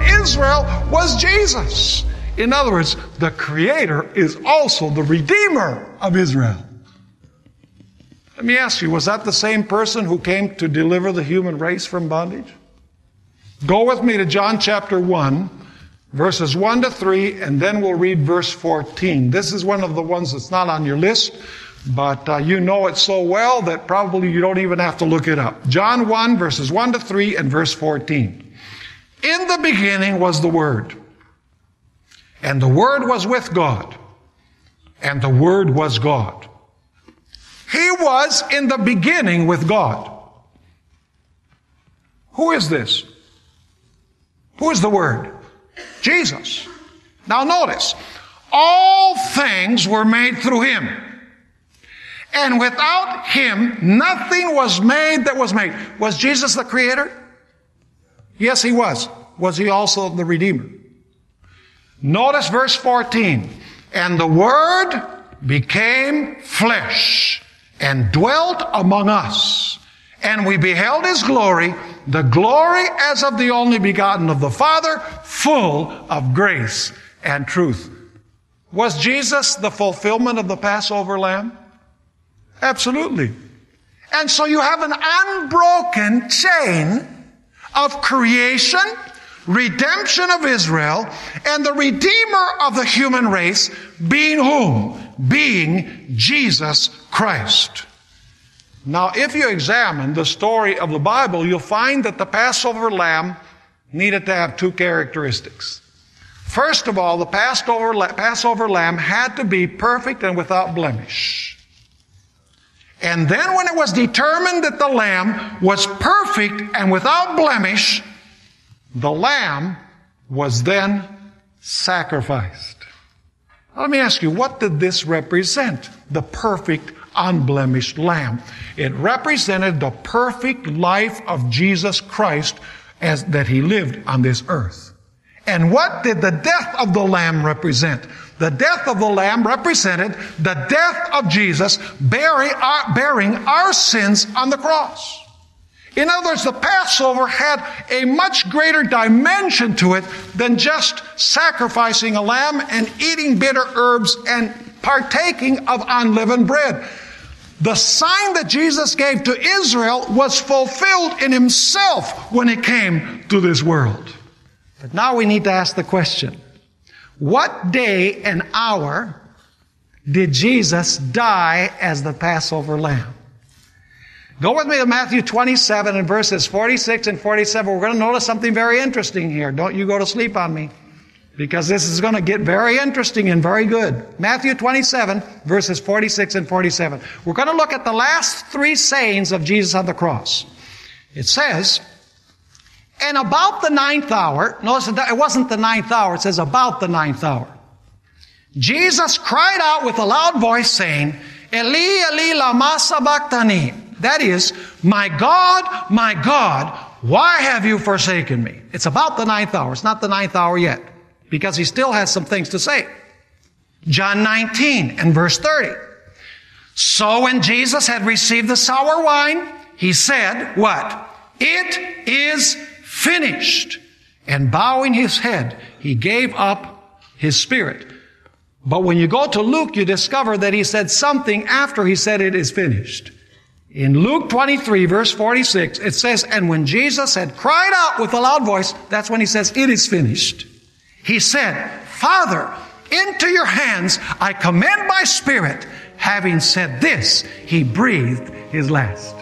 Israel was Jesus. In other words, the Creator is also the Redeemer of Israel. Let me ask you, was that the same person who came to deliver the human race from bondage? Go with me to John chapter 1, verses 1 to 3, and then we'll read verse 14. This is one of the ones that's not on your list, but you know it so well that probably you don't even have to look it up. John 1, verses 1 to 3, and verse 14. In the beginning was the Word, and the Word was with God, and the Word was God. He was in the beginning with God. Who is this? Who is the Word? Jesus. Now notice, all things were made through Him. And without Him, nothing was made that was made. Was Jesus the Creator? Yes, He was. Was He also the Redeemer? Notice verse 14. And the Word became flesh and dwelt among us. And we beheld His glory, the glory as of the only begotten of the Father, full of grace and truth. Was Jesus the fulfillment of the Passover lamb? Absolutely. And so you have an unbroken chain of creation, redemption of Israel, and the Redeemer of the human race being whom? Being Jesus Christ. Now, if you examine the story of the Bible, you'll find that the Passover lamb needed to have two characteristics. First of all, the Passover lamb had to be perfect and without blemish. And then when it was determined that the lamb was perfect and without blemish, the lamb was then sacrificed. Let me ask you, what did this represent? The perfect, unblemished lamb. It represented the perfect life of Jesus Christ as that He lived on this earth. And what did the death of the lamb represent? The death of the lamb represented the death of Jesus bearing our sins on the cross. In other words, the Passover had a much greater dimension to it than just sacrificing a lamb and eating bitter herbs and partaking of unleavened bread. The sign that Jesus gave to Israel was fulfilled in Himself when He came to this world. But now we need to ask the question, what day and hour did Jesus die as the Passover lamb? Go with me to Matthew 27 and verses 46 and 47. We're going to notice something very interesting here. Don't you go to sleep on me, because this is going to get very interesting and very good. Matthew 27, verses 46 and 47. We're going to look at the last three sayings of Jesus on the cross. It says, and about the ninth hour, notice it wasn't the ninth hour, it says about the ninth hour. Jesus cried out with a loud voice saying, Eli, Eli, lama sabachthani. That is, my God, why have you forsaken me? It's about the ninth hour. It's not the ninth hour yet, because He still has some things to say. John 19 and verse 30. So when Jesus had received the sour wine, He said, what? It is finished. And bowing His head, He gave up His spirit. But when you go to Luke, you discover that He said something after He said it is finished. In Luke 23, verse 46, it says, and when Jesus had cried out with a loud voice, that's when He says, it is finished. He said, Father, into your hands I commend my spirit. Having said this, He breathed His last.